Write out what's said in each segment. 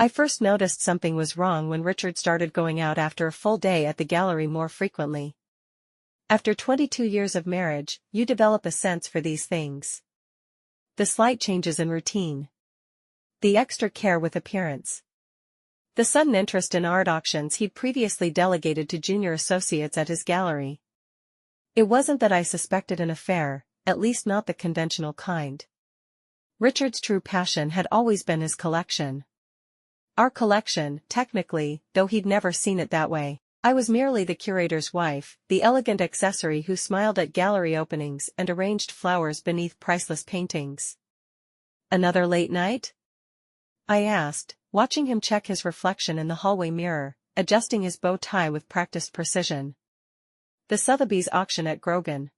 I first noticed something was wrong when Richard started going out after a full day at the gallery more frequently. After 22 years of marriage, you develop a sense for these things. The slight changes in routine. The extra care with appearance. The sudden interest in art auctions he'd previously delegated to junior associates at his gallery. It wasn't that I suspected an affair, at least not the conventional kind. Richard's true passion had always been his collection. Our collection, technically, though he'd never seen it that way. I was merely the curator's wife, the elegant accessory who smiled at gallery openings and arranged flowers beneath priceless paintings. Another late night? I asked, watching him check his reflection in the hallway mirror, adjusting his bow tie with practiced precision. The Sotheby's auction at Grogan.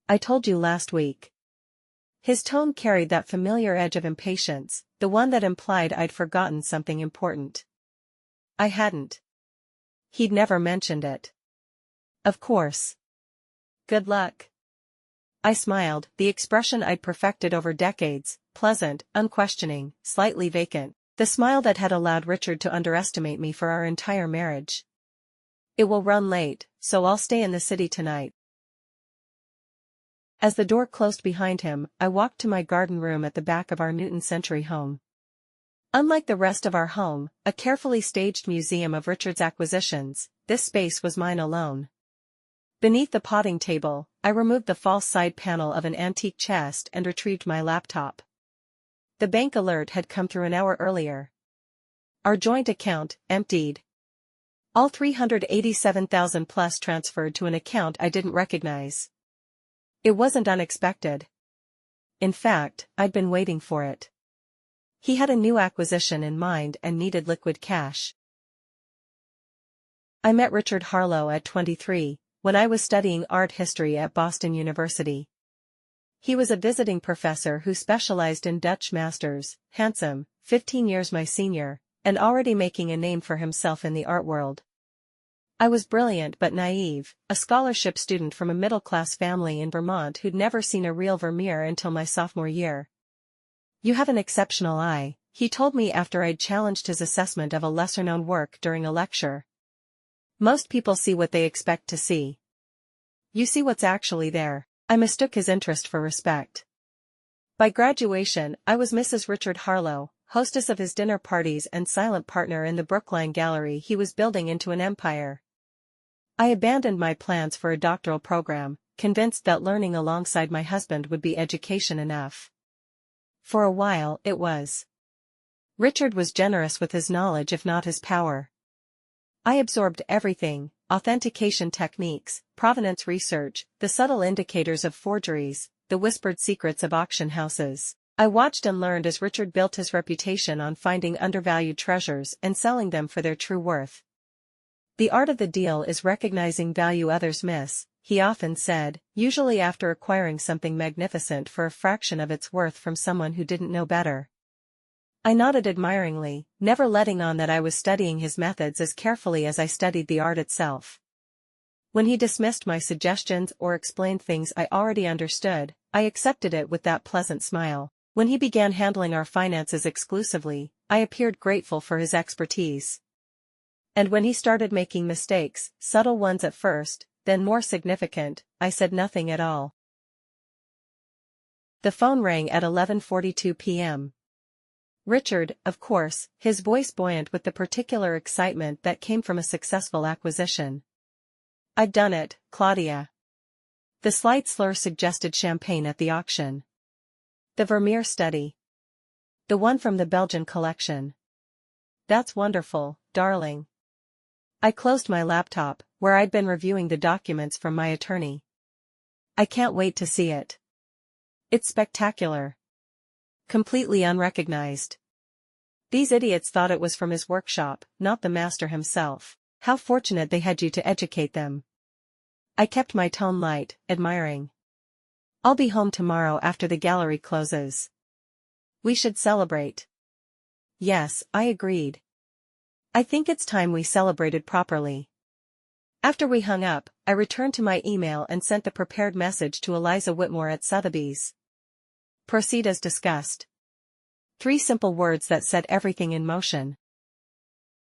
I told you last week. His tone carried that familiar edge of impatience, the one that implied I'd forgotten something important. I hadn't. He'd never mentioned it. Of course. Good luck. I smiled, the expression I'd perfected over decades, pleasant, unquestioning, slightly vacant, the smile that had allowed Richard to underestimate me for our entire marriage. It will run late, so I'll stay in the city tonight. As the door closed behind him, I walked to my garden room at the back of our Newton Century home. Unlike the rest of our home, a carefully staged museum of Richard's acquisitions, this space was mine alone. Beneath the potting table, I removed the false side panel of an antique chest and retrieved my laptop. The bank alert had come through an hour earlier. Our joint account, emptied. All 387,000 plus transferred to an account I didn't recognize. It wasn't unexpected. In fact, I'd been waiting for it. He had a new acquisition in mind and needed liquid cash. I met Richard Harlow at 23, when I was studying art history at Boston University. He was a visiting professor who specialized in Dutch masters, handsome, 15 years my senior, and already making a name for himself in the art world. I was brilliant but naive, a scholarship student from a middle-class family in Vermont who'd never seen a real Vermeer until my sophomore year. You have an exceptional eye, he told me after I'd challenged his assessment of a lesser-known work during a lecture. Most people see what they expect to see. You see what's actually there. I mistook his interest for respect. By graduation, I was Mrs. Richard Harlow, hostess of his dinner parties and silent partner in the Brookline Gallery he was building into an empire. I abandoned my plans for a doctoral program, convinced that learning alongside my husband would be education enough. For a while, it was. Richard was generous with his knowledge if not his power. I absorbed everything, authentication techniques, provenance research, the subtle indicators of forgeries, the whispered secrets of auction houses. I watched and learned as Richard built his reputation on finding undervalued treasures and selling them for their true worth. The art of the deal is recognizing value others miss, he often said, usually after acquiring something magnificent for a fraction of its worth from someone who didn't know better. I nodded admiringly, never letting on that I was studying his methods as carefully as I studied the art itself. When he dismissed my suggestions or explained things I already understood, I accepted it with that pleasant smile. When he began handling our finances exclusively, I appeared grateful for his expertise. And when he started making mistakes, subtle ones at first, then more significant, I said nothing at all. The phone rang at 11:42 p.m. Richard, of course, his voice buoyant with the particular excitement that came from a successful acquisition. I've done it, Claudia. The slight slur suggested champagne at the auction. The Vermeer study. The one from the Belgian collection. That's wonderful, darling. I closed my laptop, where I'd been reviewing the documents from my attorney. I can't wait to see it. It's spectacular. Completely unrecognized. These idiots thought it was from his workshop, not the master himself. How fortunate they had you to educate them. I kept my tone light, admiring. I'll be home tomorrow after the gallery closes. We should celebrate. Yes, I agreed. I think it's time we celebrated properly. After we hung up, I returned to my email and sent the prepared message to Eliza Whitmore at Sotheby's. Proceed as discussed. 3 simple words that set everything in motion.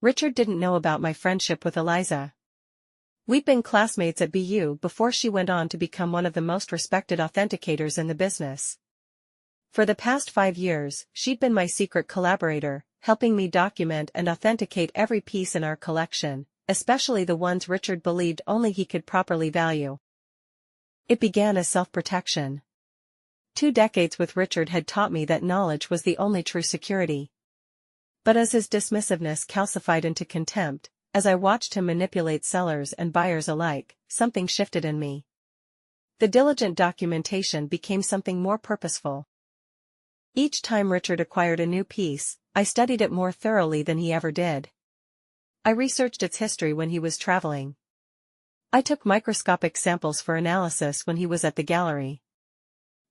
Richard didn't know about my friendship with Eliza. We'd been classmates at BU before she went on to become one of the most respected authenticators in the business. For the past 5 years, she'd been my secret collaborator, helping me document and authenticate every piece in our collection, especially the ones Richard believed only he could properly value. It began as self-protection. 2 decades with Richard had taught me that knowledge was the only true security. But as his dismissiveness calcified into contempt, as I watched him manipulate sellers and buyers alike, something shifted in me. The diligent documentation became something more purposeful. Each time Richard acquired a new piece, I studied it more thoroughly than he ever did. I researched its history when he was traveling. I took microscopic samples for analysis when he was at the gallery.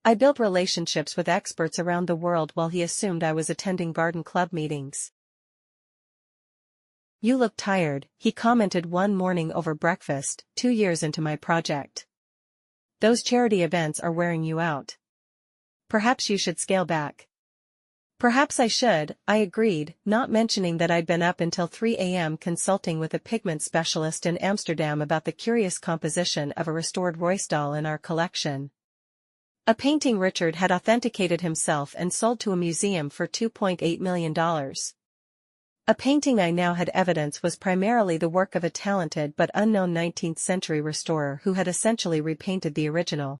I built relationships with experts around the world while he assumed I was attending garden club meetings. "You look tired," he commented one morning over breakfast, 2 years into my project. "Those charity events are wearing you out. Perhaps you should scale back." Perhaps I should, I agreed, not mentioning that I'd been up until 3 a.m. consulting with a pigment specialist in Amsterdam about the curious composition of a restored Ruysdael in our collection. A painting Richard had authenticated himself and sold to a museum for $2.8 million. A painting I now had evidence was primarily the work of a talented but unknown 19th-century restorer who had essentially repainted the original.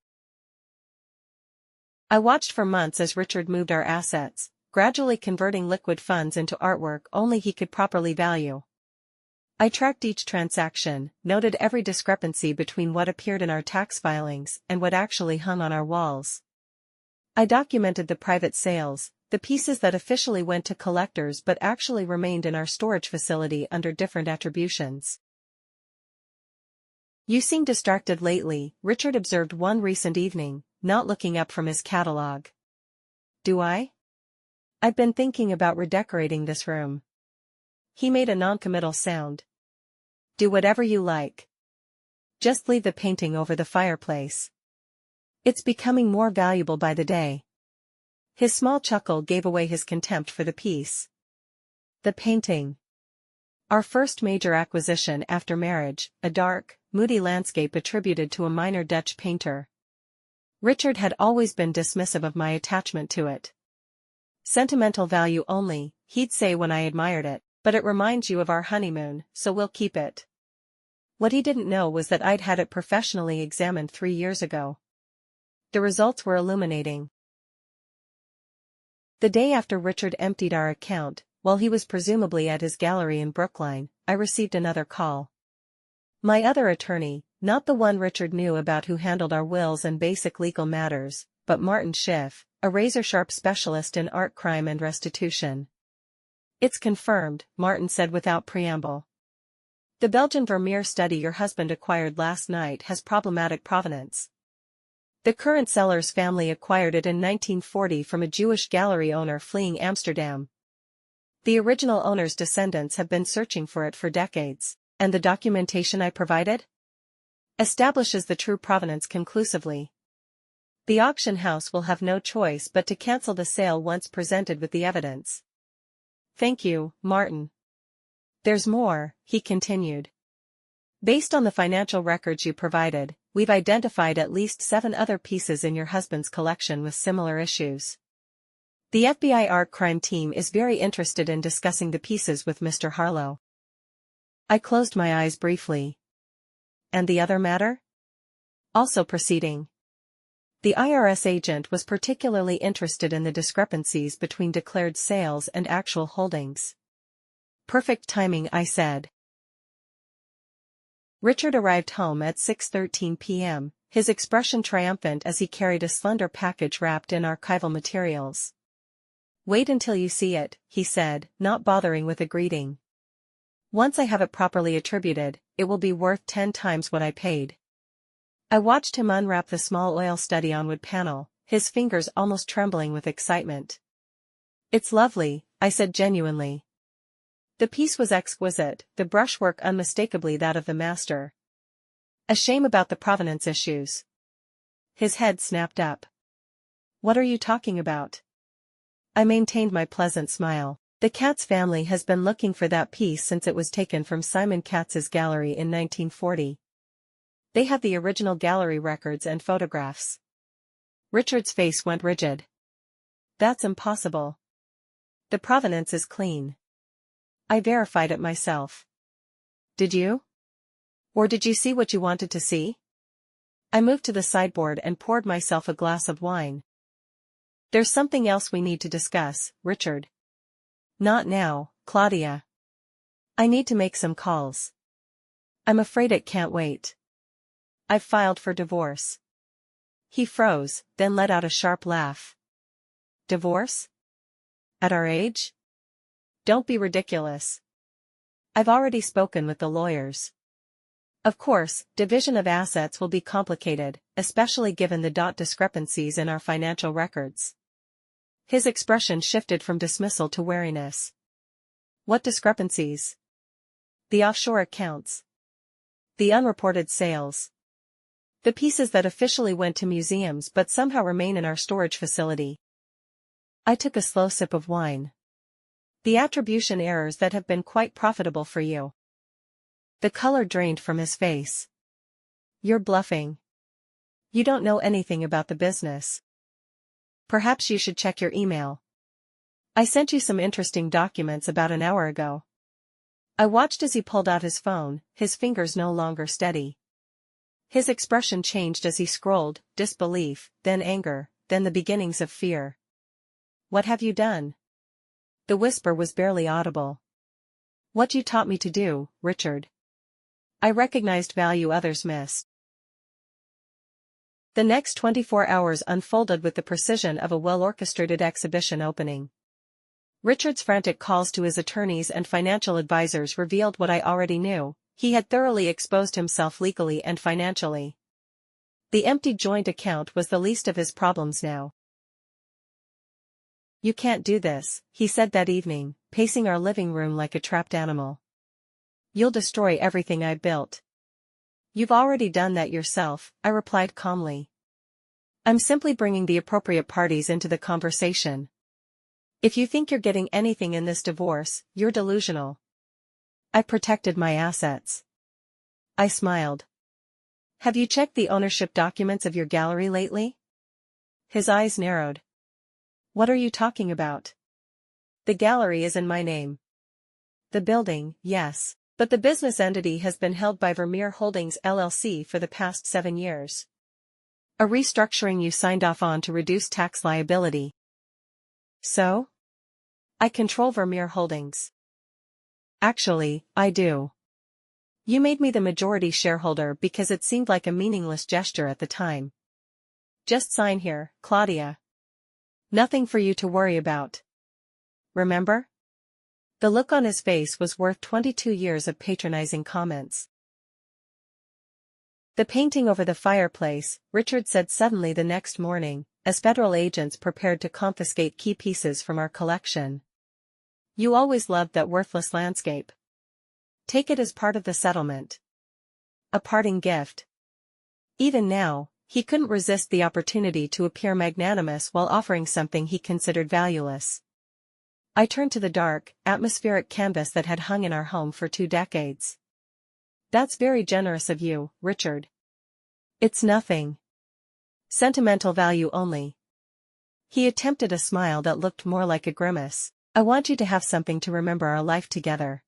I watched for months as Richard moved our assets, gradually converting liquid funds into artwork only he could properly value. I tracked each transaction, noted every discrepancy between what appeared in our tax filings and what actually hung on our walls. I documented the private sales, the pieces that officially went to collectors but actually remained in our storage facility under different attributions. "You seem distracted lately," Richard observed one recent evening, not looking up from his catalog. "Do I? I've been thinking about redecorating this room." He made a non-committal sound. "Do whatever you like. Just leave the painting over the fireplace. It's becoming more valuable by the day." His small chuckle gave away his contempt for the piece. The painting. Our first major acquisition after marriage, a dark, moody landscape attributed to a minor Dutch painter. Richard had always been dismissive of my attachment to it. "Sentimental value only," he'd say when I admired it, "but it reminds you of our honeymoon, so we'll keep it." What he didn't know was that I'd had it professionally examined 3 years ago. The results were illuminating. The day after Richard emptied our account, while he was presumably at his gallery in Brookline, I received another call. My other attorney, not the one Richard knew about who handled our wills and basic legal matters, but Martin Schiff, a razor-sharp specialist in art crime and restitution. "It's confirmed," Martin said without preamble. "The Belgian Vermeer study your husband acquired last night has problematic provenance. The current seller's family acquired it in 1940 from a Jewish gallery owner fleeing Amsterdam. The original owner's descendants have been searching for it for decades, and the documentation I provided establishes the true provenance conclusively. The auction house will have no choice but to cancel the sale once presented with the evidence." "Thank you, Martin. There's more," he continued. "Based on the financial records you provided, we've identified at least 7 other pieces in your husband's collection with similar issues. The FBI art crime team is very interested in discussing the pieces with Mr. Harlow." I closed my eyes briefly. "And the other matter?" "Also proceeding." The IRS agent was particularly interested in the discrepancies between declared sales and actual holdings. "Perfect timing," I said. Richard arrived home at 6:13 p.m., his expression triumphant as he carried a slender package wrapped in archival materials. "Wait until you see it," he said, not bothering with a greeting. "Once I have it properly attributed, it will be worth 10 times what I paid." I watched him unwrap the small oil study on wood panel, his fingers almost trembling with excitement. "It's lovely," I said genuinely. The piece was exquisite, the brushwork unmistakably that of the master. "A shame about the provenance issues." His head snapped up. "What are you talking about?" I maintained my pleasant smile. The Katz family has been looking for that piece since it was taken from Simon Katz's gallery in 1940. They have the original gallery records and photographs. Richard's face went rigid. That's impossible. The provenance is clean. I verified it myself. Did you? Or did you see what you wanted to see? I moved to the sideboard and poured myself a glass of wine. There's something else we need to discuss, Richard. Not now, Claudia. I need to make some calls. I'm afraid it can't wait. I've filed for divorce. He froze, then let out a sharp laugh. Divorce? At our age? Don't be ridiculous. I've already spoken with the lawyers. Of course, division of assets will be complicated, especially given the discrepancies in our financial records. His expression shifted from dismissal to wariness. What discrepancies? The offshore accounts. The unreported sales. The pieces that officially went to museums but somehow remain in our storage facility. I took a slow sip of wine. The attribution errors that have been quite profitable for you. The color drained from his face. You're bluffing. You don't know anything about the business. Perhaps you should check your email. I sent you some interesting documents about an hour ago. I watched as he pulled out his phone, his fingers no longer steady. His expression changed as he scrolled, disbelief, then anger, then the beginnings of fear. What have you done? The whisper was barely audible. What you taught me to do, Richard. I recognized value others missed. The next 24 hours unfolded with the precision of a well-orchestrated exhibition opening. Richard's frantic calls to his attorneys and financial advisors revealed what I already knew: he had thoroughly exposed himself legally and financially. The empty joint account was the least of his problems now. You can't do this, he said that evening, pacing our living room like a trapped animal. You'll destroy everything I built. You've already done that yourself, I replied calmly. I'm simply bringing the appropriate parties into the conversation. If you think you're getting anything in this divorce, you're delusional. I protected my assets. I smiled. Have you checked the ownership documents of your gallery lately? His eyes narrowed. What are you talking about? The gallery is in my name. The building, yes, but the business entity has been held by Vermeer Holdings LLC for the past 7 years. A restructuring you signed off on to reduce tax liability. So? I control Vermeer Holdings. Actually, I do. You made me the majority shareholder because it seemed like a meaningless gesture at the time. Just sign here, Claudia. Nothing for you to worry about. Remember? The look on his face was worth 22 years of patronizing comments. The painting over the fireplace, Richard said suddenly the next morning, as federal agents prepared to confiscate key pieces from our collection. You always loved that worthless landscape. Take it as part of the settlement. A parting gift. Even now, he couldn't resist the opportunity to appear magnanimous while offering something he considered valueless. I turned to the dark, atmospheric canvas that had hung in our home for 2 decades. That's very generous of you, Richard. It's nothing. Sentimental value only. He attempted a smile that looked more like a grimace. I want you to have something to remember our life together.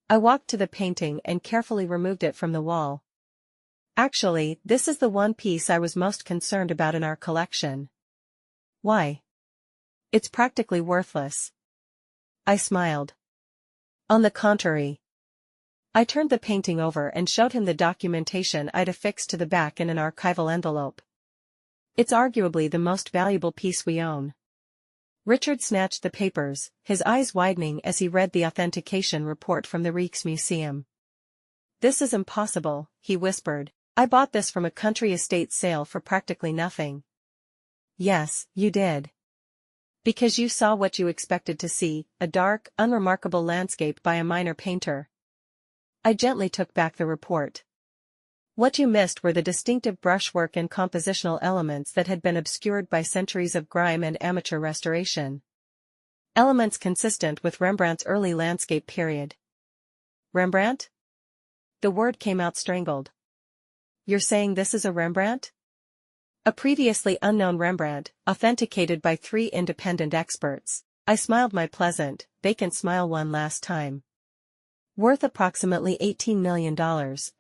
I walked to the painting and carefully removed it from the wall. Actually, this is the one piece I was most concerned about in our collection. Why? It's practically worthless. I smiled. On the contrary. I turned the painting over and showed him the documentation I'd affixed to the back in an archival envelope. It's arguably the most valuable piece we own. Richard snatched the papers, his eyes widening as he read the authentication report from the Rijksmuseum. This is impossible, he whispered. I bought this from a country estate sale for practically nothing. Yes, you did. Because you saw what you expected to see, a dark, unremarkable landscape by a minor painter. I gently took back the report. What you missed were the distinctive brushwork and compositional elements that had been obscured by centuries of grime and amateur restoration. Elements consistent with Rembrandt's early landscape period. Rembrandt? The word came out strangled. You're saying this is a Rembrandt? A previously unknown Rembrandt, authenticated by 3 independent experts. I smiled my pleasant, vacant smile one last time. Worth approximately $18 million,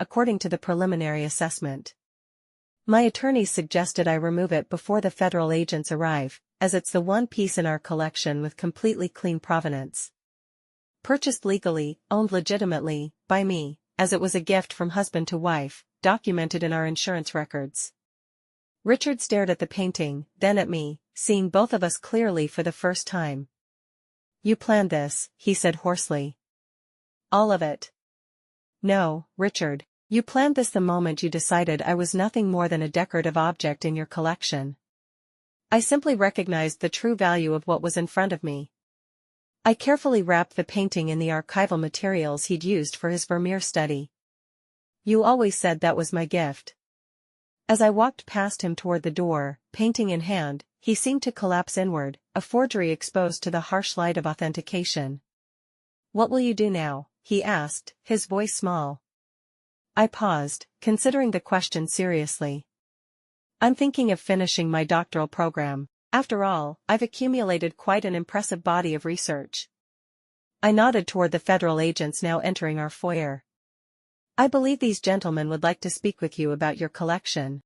according to the preliminary assessment. My attorneys suggested I remove it before the federal agents arrive, as it's the one piece in our collection with completely clean provenance. Purchased legally, owned legitimately, by me, as it was a gift from husband to wife, documented in our insurance records. Richard stared at the painting, then at me, seeing both of us clearly for the first time. You planned this, he said hoarsely. All of it. No, Richard, you planned this the moment you decided I was nothing more than a decorative object in your collection. I simply recognized the true value of what was in front of me. I carefully wrapped the painting in the archival materials he'd used for his Vermeer study. You always said that was my gift. As I walked past him toward the door, painting in hand, he seemed to collapse inward, a forgery exposed to the harsh light of authentication. What will you do now? He asked, his voice small. I paused, considering the question seriously. I'm thinking of finishing my doctoral program. After all, I've accumulated quite an impressive body of research. I nodded toward the federal agents now entering our foyer. I believe these gentlemen would like to speak with you about your collection.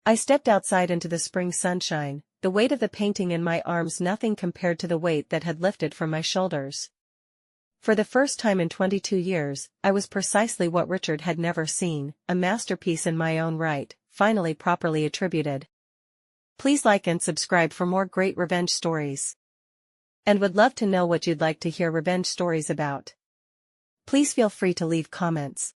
I stepped outside into the spring sunshine, the weight of the painting in my arms nothing compared to the weight that had lifted from my shoulders. For the first time in 22 years, I was precisely what Richard had never seen, a masterpiece in my own right, finally properly attributed. Please like and subscribe for more great revenge stories. And would love to know what you'd like to hear revenge stories about. Please feel free to leave comments.